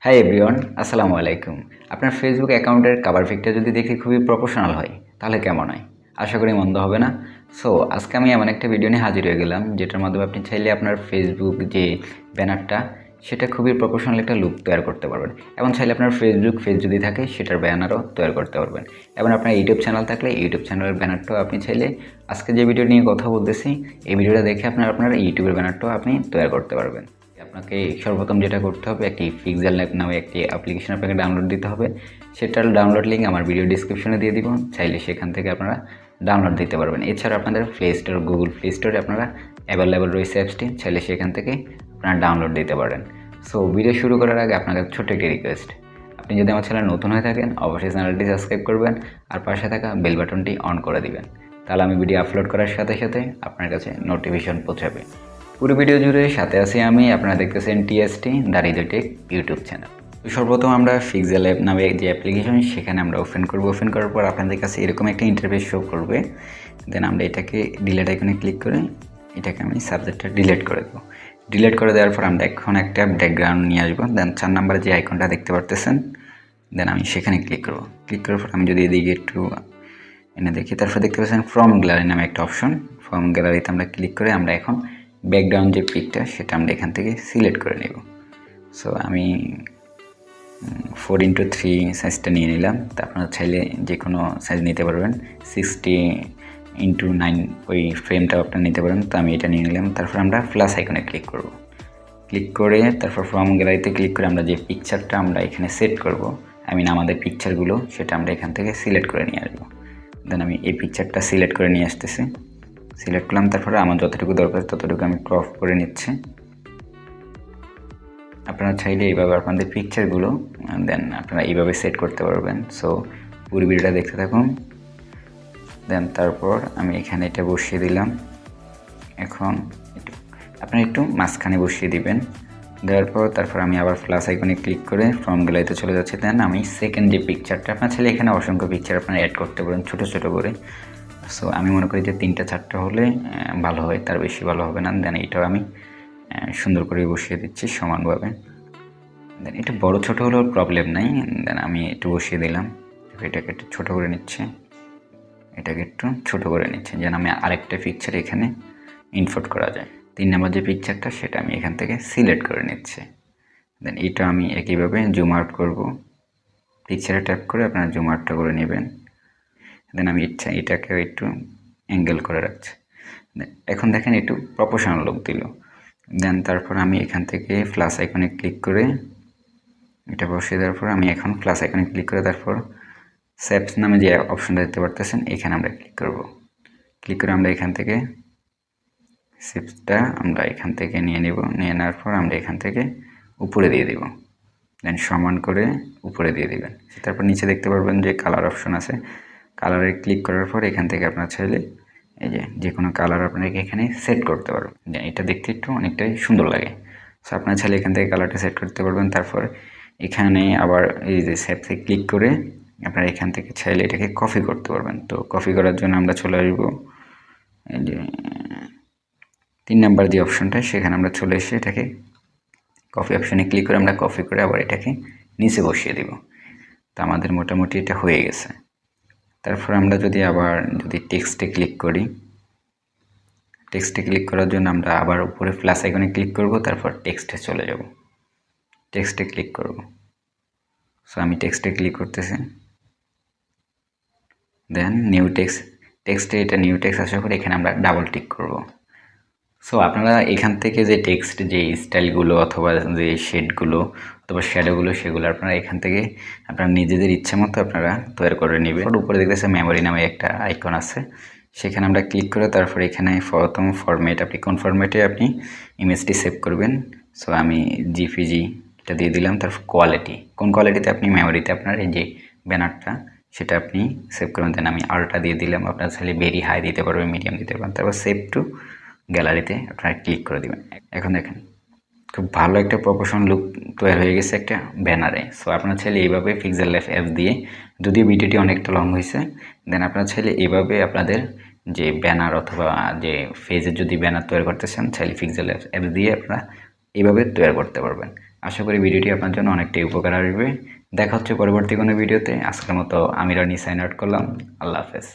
Hi everyone, আসসালামু আলাইকুম। আপনার ফেসবুক অ্যাকাউন্টের কভার পিকটা যদি দেখে খুবই প্রফেশনাল হয় তাহলে কেমন হয়? আশা করি মন্দ হবে না। সো আজকে আমি এমন একটা ভিডিও নিয়ে হাজির হয়ে গেলাম যেটার মাধ্যমে আপনি চাইলে আপনার ফেসবুক যে ব্যানারটা সেটা খুবই প্রফেশনাল একটা লুক তৈরি করতে পারবেন, এবং চাইলে আপনার ফেসবুক পেজ যদি থাকে সেটার ব্যানারও তৈরি করতে পারবেন, এবং আপনার ইউটিউব চ্যানেল থাকলে ইউটিউব চ্যানেলের ব্যানারটাও আপনি চাইলে আজকে যে ভিডিও নিয়ে কথা বলতেছি এই ভিডিওটা দেখে আপনার ইউটিউবের ব্যানারটাও আপনি তৈরি করতে পারবেন। আপনাকে সর্বপ্রথম যেটা করতে হবে, একটি পিক্সেল ল্যাব নামে একটি অ্যাপ্লিকেশন আপনাকে ডাউনলোড দিতে হবে। সেটার ডাউনলোড লিঙ্ক আমার ভিডিও ডিসক্রিপশনে দিয়ে দিব, চাইলে সেখান থেকে আপনারা ডাউনলোড দিতে পারবেন। এছাড়া আপনাদের প্লে স্টোর, গুগল প্লে স্টোরে আপনারা অ্যাভেলেবল রয়েছে অ্যাপসটি, চাইলে সেখান থেকে আপনারা ডাউনলোড দিতে পারেন। সো ভিডিও শুরু করার আগে আপনাদের ছোট্ট একটি রিকোয়েস্ট, আপনি যদি আমার চ্যানেল নতুন হয়ে থাকেন অবশ্যই চ্যানেলটি সাবস্ক্রাইব করবেন আর পাশে থাকা বেল বাটনটি অন করে দিবেন, তাহলে আমি ভিডিও আপলোড করার সাথে সাথে আপনার কাছে নোটিফিকেশন পৌঁছাবে। পুরো ভিডিও জুড়ে সাথে আছি আমি, আপনারা দেখতেছেন TST the Hriday Tech YouTube channel. সর্বপ্রথম আমরা পিক্সেলল্যাব নামে যে অ্যাপ্লিকেশন সেখানে আমরা ওপেন করব। ওপেন করার পর আপনাদের কাছে এরকম একটা ইন্টারফেস শো করবে। দেন আমরা এটাকে ডিলিট আইকনে ক্লিক করে এটাকে আমি সাবজেক্টটা ডিলিট করে দেবো। ডিলিট করে দেওয়ার পর আমরা এখন একটা ব্যাকগ্রাউন্ড নিয়ে আসবো। দেন 4 নাম্বার যে আইকনটা দেখতে পারতেছেন, দেন আমি সেখানে ক্লিক করব। ক্লিক করার পর আমি যদি এদিকে একটু এনে দেখি, তারপর দেখতে পাচ্ছেন ফ্রম গ্যালারি নামে একটা অপশন। ফ্রম গ্যালারিতে আমরা ক্লিক করে আমরা এখন ব্যাকগ্রাউন্ড যে পিকটা সেটা আমরা এখান থেকে সিলেক্ট করে নেব। সো আমি 4:3 সাইজটা নিয়ে নিলাম। তা আপনারা চাইলে যে কোনো সাইজ নিতে পারবেন। 60:9 ওই ফ্রেমটাও আপনারা নিতে পারেন। তো আমি এটা নিয়ে নিলাম। তারপর আমরা প্লাস আইকনে ক্লিক করব। ক্লিক করে তারপর ফ্রম গ্যালারিতে ক্লিক করে আমরা যে পিকচারটা আমরা এখানে সেট করব, আমাদের পিকচারগুলো সেটা আমরা এখান থেকে সিলেক্ট করে নিয়ে আসবো। দেন আমি এই পিকচারটা সিলেক্ট করে নিয়ে আসতেছি। সিলেক্ট করলাম, তারপরে আমার যতটুকু দরকার ততটুকু আমি ক্রপ করে নিচ্ছি। আপনারা চাইলে এইভাবে আপনাদের পিকচারগুলো দেন আপনারা এইভাবে সেট করতে পারবেন। সো পুরো ভিডিওটা দেখতে থাকুন। দেন তারপর আমি এখানে এটা বসিয়ে দিলাম। এখন আপনারা একটু মাঝখানে বসিয়ে দিবেন। দেওয়ার পর তারপর আমি আবার প্লাস আইকনে ক্লিক করে ফ্রম গ্যালারিতে চলে যাচ্ছি। দেন আমি সেকেন্ড যে পিকচারটা, আপনার চাইলে এখানে অসংখ্য পিকচার আপনারা অ্যাড করতে পারেন ছোটো ছোটো করে। সো আমি মনে করি যে 3-4টা হলে ভালো হয়, তার বেশি ভালো হবে না। দেন এটাও আমি সুন্দর করে বসিয়ে দিচ্ছি সমানভাবে। দেন এটা বড় ছোট হলেও প্রবলেম নাই। দেন আমি একটু বসিয়ে দিলাম। এটাকে একটু ছোটো করে নিচ্ছে, এটাকে একটু ছোটো করে নিচ্ছে যেন আমি আরেকটা পিকচার এখানে ইনপুট করা যায়। 3 নাম্বার যে পিকচারটা সেটা আমি এখান থেকে সিলেক্ট করে নিচ্ছি। দেন এটা আমি একইভাবে জুম আউট করব। পিকচারে ট্যাপ করে আপনারা জুম আউটটা করে নেবেন। দেন আমি এটাকেও একটু অ্যাঙ্গেল করে রাখছি। এখন দেখেন একটু প্রপোর্শনাল লুক দিল। দেন তারপর আমি এখান থেকে প্লাস আইকনে ক্লিক করে এটা বসিয়ে দেওয়ার পর আমি এখন প্লাস আইকনে ক্লিক করে তারপর শেপস নামে যে অপশনটা দেখতে পারতেছেন এখানে আমরা ক্লিক করব। ক্লিক করে আমরা এখান থেকে শেপসটা আমরা এখান থেকে নিয়ে নেব। নিয়ে নেওয়ার পর আমরা এখান থেকে উপরে দিয়ে দেব। দেন সমান করে উপরে দিয়ে দেবেন। তারপর নিচে দেখতে পারবেন যে কালার অপশন আছে। কালারে ক্লিক করার পর এখান থেকে আপনার চাইলে এই যে কোনো কালার আপনাকে এখানে সেট করতে পারবেন। এটা দেখতে একটু অনেকটাই সুন্দর লাগে। সো আপনার চাইলে এখান থেকে কালারটা সেট করতে পারবেন। তারপর এখানে আবার এই যে সেপসে ক্লিক করে আপনারা এখান থেকে চাইলে এটাকে কপি করতে পারবেন। তো কপি করার জন্য আমরা চলে আসবো এই যে 3 নাম্বার যে অপশনটা, সেখানে আমরা চলে এসে এটাকে কপি অপশনে ক্লিক করে আমরা কপি করে আবার এটাকে নিচে বসিয়ে দেব। তো আমাদের মোটামুটি এটা হয়ে গেছে। তারপর আমরা যদি টেক্সটে ক্লিক করি, টেক্সটে ক্লিক করার জন্য আমরা আবার উপরে প্লাস আইকনে ক্লিক করব। তারপর টেক্সটে চলে যাব, টেক্সটে ক্লিক করব। সো আমি টেক্সটে ক্লিক করতেছি। দেন নিউ টেক্সটে এটা নিউ টেক্সট আসার পর এখানে আমরা ডাবল টিক করব। সো আপনারা এখান থেকে যে টেক্সট যে স্টাইলগুলো অথবা যে শেডগুলো অথবা শ্যাডোগুলো সেগুলো আপনারা এখান থেকে আপনারা নিজেদের ইচ্ছে মতো আপনারা তৈরি করে নেবেন। উপরে দেখতেছে মেমোরি নামে একটা আইকন আছে, সেখানে আমরা ক্লিক করে তারপর এখানে প্রথম ফরম্যাট, আপনি কোন ফরম্যাটে আপনি ইমেজটি সেভ করবেন। সো আমি জিপিজি এটা দিয়ে দিলাম। তারপর কোয়ালিটি, কোন কোয়ালিটিতে আপনি মেমোরিতে আপনার এই যে ব্যানারটা সেটা আপনি সেভ করবেন। দেন আমি আলট্রা দিয়ে দিলাম। আপনার চাইলে ভেরি হাই দিতে পারবেন, মিডিয়াম দিতে পারবেন। তারপর সেভ টু গ্যালারিতে আপনারা ক্লিক করে দেবেন। এখন দেখেন খুব ভালো একটা প্রপোর্শন লুক তৈরি হয়ে গেছে একটা ব্যানারে। সো আপনারা চাইলে এইভাবে পিক্সেলল্যাব অ্যাপ দিয়ে, যদিও ভিডিওটি অনেকটা লং হয়েছে, দেন আপনারা চাইলে এইভাবে আপনাদের যে ব্যানার অথবা যে পেজের যদি ব্যানার তৈরি করতে চান চাইলে পিক্সেলল্যাব অ্যাপ দিয়ে আপনারা এইভাবে তৈরি করতে পারবেন। আশা করি ভিডিওটি আপনার জন্য অনেকটাই উপকার আসবে। দেখা হচ্ছে পরবর্তী কোনো ভিডিওতে। আজকের মতো আমি রনি সাইন আউট করলাম। আল্লাহ হাফেজ।